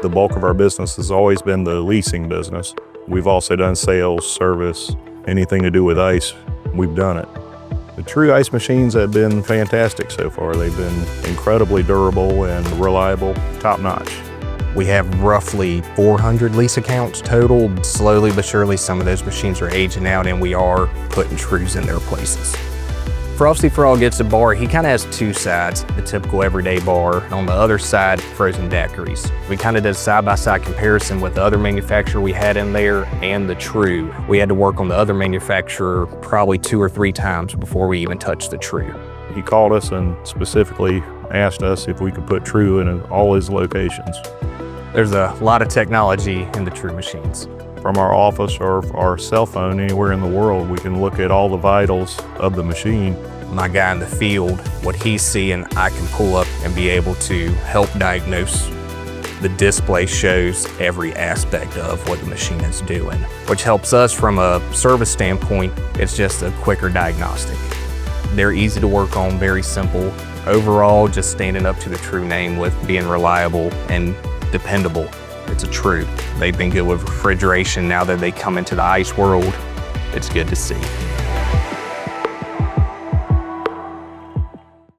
The bulk of our business has always been the leasing business. We've also done sales, service, anything to do with ice, we've done it. The true ice machines have been fantastic so far. They've been incredibly durable and reliable, top-notch. We have roughly 400 lease accounts total. Slowly but surely, some of those machines are aging out and we are putting trues in their places. Frosty Frog gets a bar. He kind of has two sides, the typical everyday bar. On the other side, frozen daiquiris. We kind of did a side-by-side comparison with the other manufacturer we had in there and the true. We had to work on the other manufacturer probably 2 or 3 times before we even touched the true. He called us and specifically asked us if we could put true in all his locations. There's a lot of technology in the true machines. From our office or our cell phone anywhere in the world, we can look at all the vitals of the machine. My guy in the field, what he's seeing, I can pull up and be able to help diagnose. The display shows every aspect of what the machine is doing, which helps us from a service standpoint. It's just a quicker diagnostic. They're easy to work on, very simple. Overall, just standing up to the true name with being reliable and dependable. It's a true. They've been good with refrigeration. Now that they come into the ice world, it's good to see.